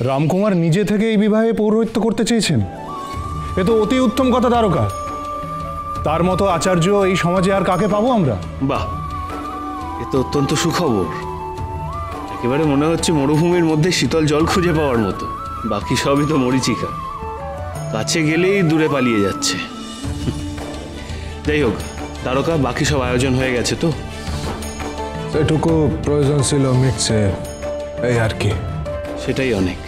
রামকুমার নিজে থেকে এই বিবাহে পৌরোহিত্য করতে চেয়েছেন, এ তো অতি উত্তম কথা দ্বারকা। তার মতো আচার্য এই সমাজে আর কাকে পাবো আমরা? বাহ, এ তো অত্যন্ত সুখবর। একেবারে মনে হচ্ছে মরুভূমির মধ্যে শীতল জল খুঁজে পাওয়ার মতো। বাকি সবই তো মরীচিকা, কাছে গেলেই দূরে পালিয়ে যাচ্ছে। যাই হোক তারকা, বাকি সব আয়োজন হয়ে গেছে তো? এটুকু প্রয়োজন ছিল মিটছে, এই আর কি। সেটাই অনেক,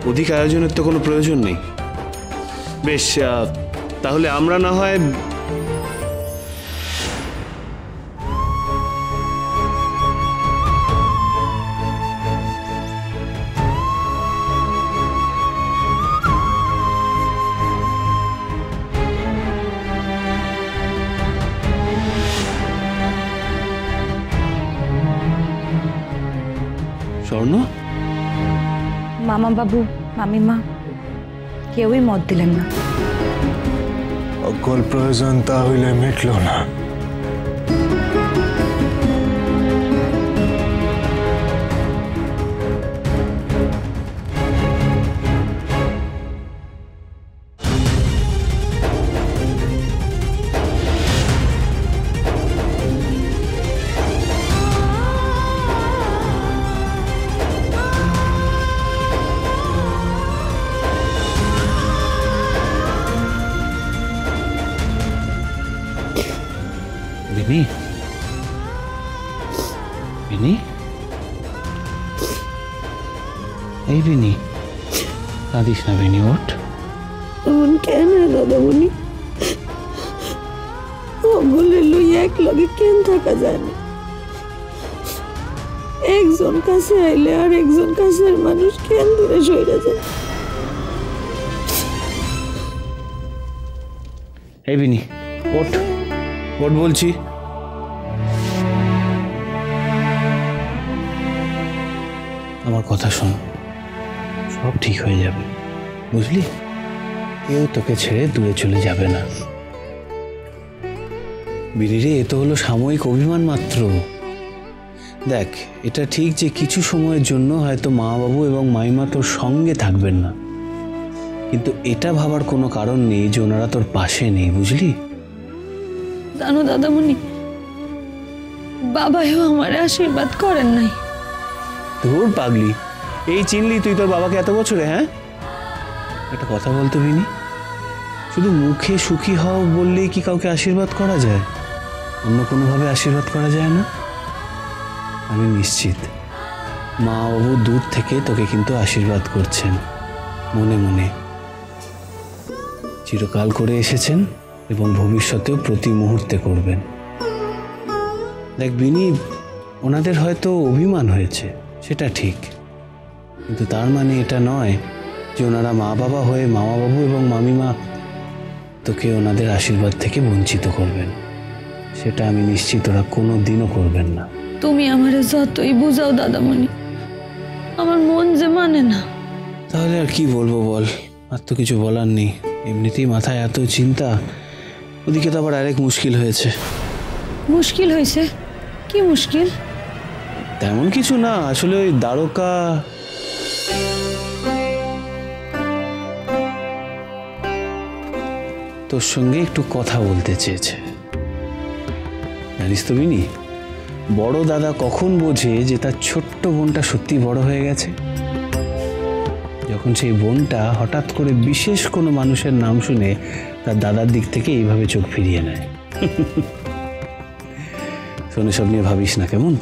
অধিক আয়োজনের তো কোনো প্রয়োজন নেই। বেশ, তাহলে আমরা না হয় স্বর্ণ। মামা বাবু মামিমা কেউই মত দিলেন না। অকল প্রয়োজন তা হইলে মিটল না। বিনি, বিনি, এই বিনি, কাঁদিস না বিনি, ওঠ। এমন কেন দাদামণি? ওগুলো লই এক লগে কেন থাকা যায় না? একজন কাছে আইলে আর একজন কাছের মানুষ কেন দূরে সরে যায়? এই বিনি, ওঠ, ওঠ বলছি। আমার কথা শোন, সব ঠিক হয়ে যাবে, বুঝলি? কেউ তোকে ছেড়ে দূরে চলে যাবে না। বিরিরে, এ তো হলো সাময়িক অভিমান মাত্র। দেখ, এটা ঠিক যে কিছু সময়ের জন্য হয়তো মা বাবু এবং মাইমা তোর সঙ্গে থাকবেন না, কিন্তু এটা ভাবার কোনো কারণ নেই যে ওনারা তোর পাশে নেই, বুঝলি? জানো দাদামণি, বাবাও আমার আশীর্বাদ করেন নাই। ধুর পাগলি, এই চিনলি তুই তোর বাবাকে এত বছরে? হ্যাঁ, একটা কথা বলতে বিনি, শুধু মুখে সুখী হও বললেই কি কাউকে আশীর্বাদ করা যায়? অন্য কোনোভাবে আশীর্বাদ করা যায় না? আমি নিশ্চিত মা বাবু দূর থেকে তোকে কিন্তু আশীর্বাদ করছেন, মনে মনে চিরকাল করে এসেছেন এবং ভবিষ্যতেও প্রতি মুহূর্তে করবেন। দেখ বিনি, ওনাদের হয়তো অভিমান হয়েছে, সেটা ঠিক, কিন্তু তার মানে এটা নয় যে ওনারা মা বাবা হয়ে মামা বাবু এবং মামিমা তোকে ওনাদের আশীর্বাদ থেকে বঞ্চিত করবেন। সেটা আমি নিশ্চিত ওরা কোনো দিনও করবেন না। তুমি আমারে যতই বুঝাও দাদামণি, আমার মন যে মানে না। তাহলে আর কি বলবো বল, আর তো কিছু বলার নেই। এমনিতেই মাথায় এত চিন্তা, ওদিকে তো আবার আরেক মুশকিল হয়েছে। মুশকিল হয়েছে? কি মুশকিল? তেমন কিছু না, আসলে ওই দ্বারকা তোর সঙ্গে একটু কথা বলতে চেয়েছে। জানিস তো বিনি, বড় দাদা কখন বোঝে যে তার ছোট্ট বোনটা সত্যি বড় হয়ে গেছে? যখন সেই বোনটা হঠাৎ করে বিশেষ কোনো মানুষের নাম শুনে তার দাদার দিক থেকে এইভাবে চোখ ফিরিয়ে নেয়। শোনে, সব নিয়ে ভাবিস না, কেমন?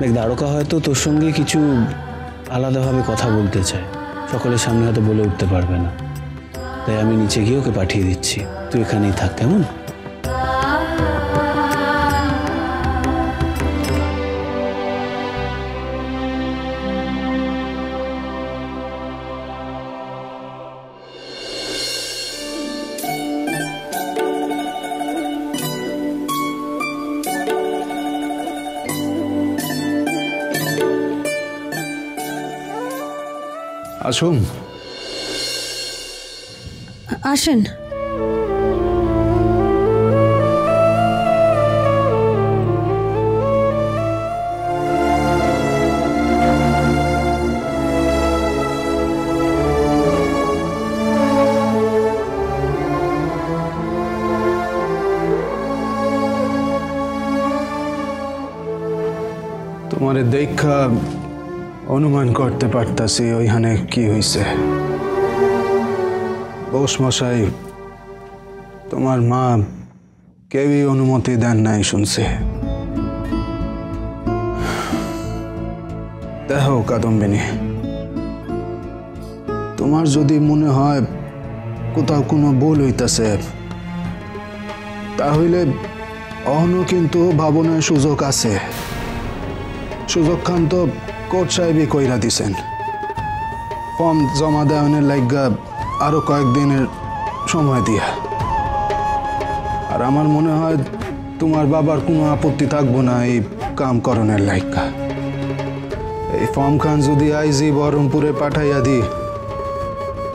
দেখ, দ্বারকা হয়তো তোর সঙ্গে কিছু আলাদাভাবে কথা বলতে চায়, সকলের সামনে হয়তো বলে উঠতে পারবে না, তাই আমি নিচে গিয়ে ওকে পাঠিয়ে দিচ্ছি। তুই এখানেই থাক, কেমন? আসুন। আসেন। তোমারে দেখা অনুমান করতে পারতাছি ওইখানে কি হইছে। বোস মশাই, তোমার মা কেউই অনুমতি দেন নাই শুনছে। দেখো কাদম্বিনী, তোমার যদি মনে হয় কোথাও কোনো ভুল হইতাছে, তাহলে অহনো কিন্তু ভাবনার সুযোগ আছে। সুযোগ খান তো কোর্ট সাহেবই কইরা দিছেন। ফর্ম জমা দেওয়ানের লাইগা আরো কয়েকদিনের সময় দিয়া। আর আমার মনে হয় তোমার বাবার কোনো আপত্তি থাকবো না এই কাম করণের লাইগা। এই ফর্ম খান যদি আইজি বহরমপুরে পাঠাইয়া দি,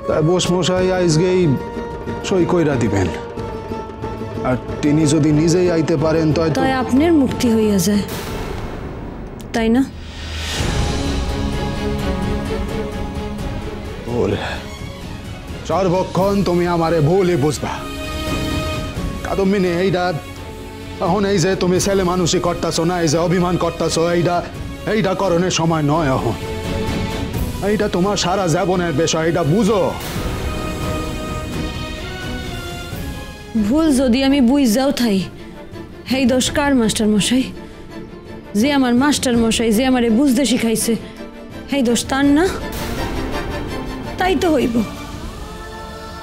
তাই বোস মশাই আইজগেই সই কইরা দিবেন। আর তিনি যদি নিজেই আইতে পারেন তাই আপনার মুক্তি হইয়া যায়, তাই না? ভুল সর্বক্ষণ তুমি আমারে ভুলই বুঝবা কাদম্বিনী। এইটা এখন এই যে তুমি ছেলে মানুষই করতেছো না, এই যে অভিমান করতেছো, এইটা করণের সময় নয়। এখন এইটা তোমার সারা জীবনের বিষয়, এটা বুঝো। ভুল যদি আমি বুঝাও থাই, হেই দোষ কার মাস্টার মশাই? যে আমার মাস্টার মশাই যে আমারে বুঝতে শিখাইছে, হেই দোষ তার না? তাই তো হইব।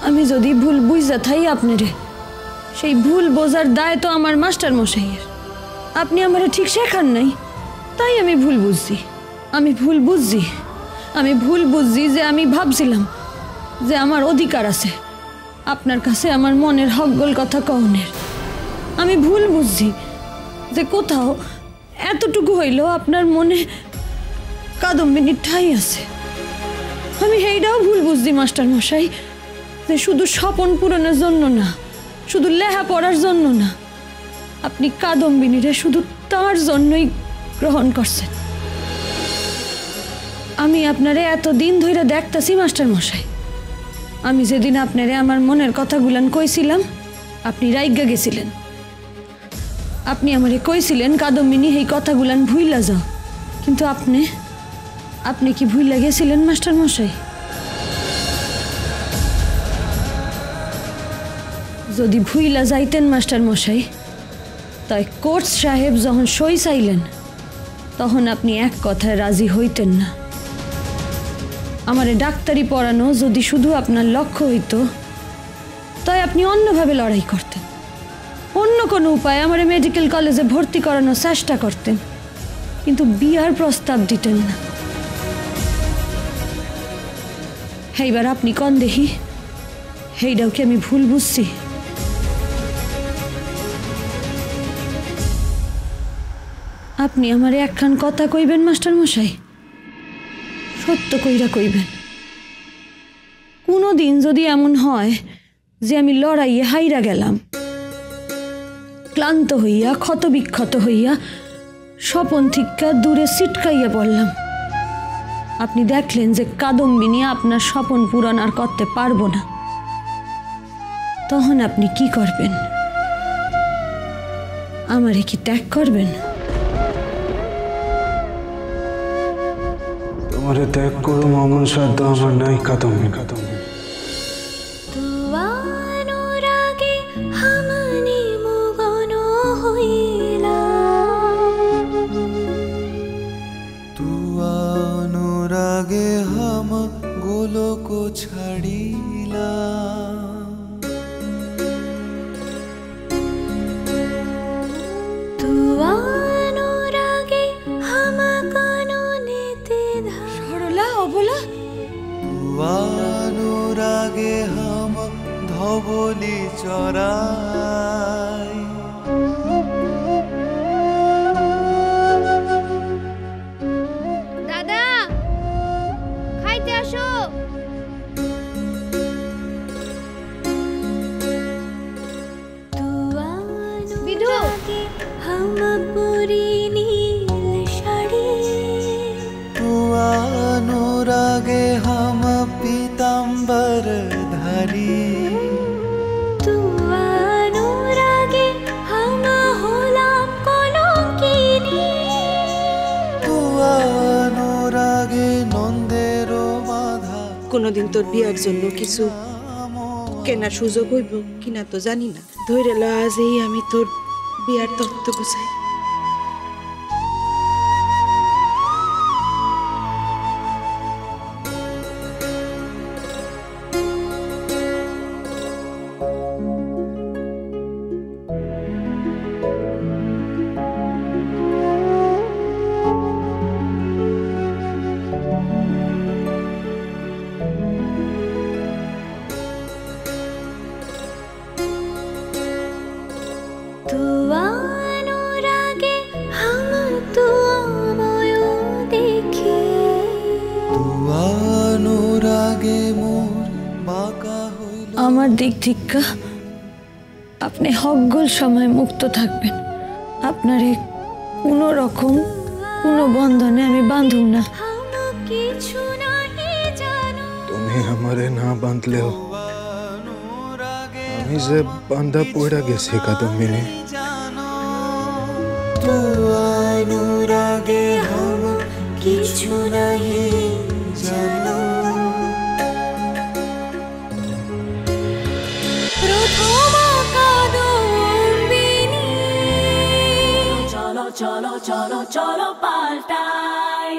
আমি যদি ভুল বুঝা থাই আপনারে, সেই ভুল বোঝার দায় তো আমার মাস্টার মশাইয়ের। আপনি আমারে ঠিক শেখান নাই, তাই আমি ভুল বুঝছি। আমি ভুল বুঝছি যে আমি ভাবছিলাম যে আমার অধিকার আছে আপনার কাছে আমার মনের হকগোল কথা কওনের। আমি ভুল বুঝছি যে কোথাও এতটুকু হইল আপনার মনে কাদম্বিনীর ঠাঁই আছে। আমি সেইটাও ভুল বুঝছি মাস্টার মশাই, যে শুধু স্বপন পূরণের জন্য না, শুধু লেহা পড়ার জন্য না, আপনি কাদম্বিনীরে শুধু তার জন্যই গ্রহণ করছেন। আমি আপনারে এতদিন ধরে দেখতাছি মাস্টার মশাই। আমি যেদিন আপনারে আমার মনের কথাগুলান কইছিলাম, আপনি রাইগা গেছিলেন। আপনি আমারে কইছিলেন কাদম্বিনী এই কথাগুলান ভুইলা যাও, কিন্তু আপনি কি ভুইলা গেছিলেন মাস্টার মশাই? যদি ভুইলা যাইতেন মাস্টার মশাই, তাই কোর্ট সাহেব যখন সই চাইলেন, তখন আপনি এক কথায় রাজি হইতেন না। আমারে ডাক্তারি পড়ানো যদি শুধু আপনার লক্ষ্য হইতো, তাই আপনি অন্যভাবে লড়াই করতেন, অন্য কোনো উপায়ে আমারে মেডিকেল কলেজে ভর্তি করানোর চেষ্টা করতেন, কিন্তু বিয়ার প্রস্তাব দিতেন না। এইবার আপনি কোন দেখি, এইটাও কি আমি ভুল বুঝছি? আপনি আমারে একখান কথা কইবেন মাস্টার মশাই, সত্য কইরা কইবেন। কোনো দিন যদি এমন হয় যে আমি লড়াইয়ে হাইরা গেলাম, ক্লান্ত হইয়া ক্ষত বিক্ষত হইয়া স্বপন থিকা দূরে ছিটকাইয়া পড়লাম, আপনি দেখলেন যে কাদম্বিনী আপনার স্বপন পূরণ আর করতে পারবো না, তখন আপনি কি করবেন? আমারে কি ত্যাগ করবেন? তোমারে ত্যাগ করো এমন সাধ্য আমার নাই কাদম্বিনী। अनुरागे हम गोलो को छड़ीला, अनुरागे हम कानूनीते সরলা অবলা, अनुरागे हम धवली चराई, দাদা খাইতে আসো। বিধু अनुरागे हम पीताम्बर धारी, কোনোদিন তোর বিয়ার জন্য কিছু কেনার সুযোগ হইব কিনা তো জানি না, ধৈর্য ল আজই আমি তোর বিয়ার তত্ত্ব গুছাই। আমার দিক থেকে আপনি হকগোল সময় মুক্ত থাকবেন। আপনারে কোনো রকম কোনো বন্ধনে আমি বাঁধুম না। তুমি আমারে না বাঁধলেও আমি যে বান্ধা পড়া গেছি কাদম্বিনী। অনুরাগে হাম কিছু নাহি জানো, চলো চলো চলো চলো পাল্টাই।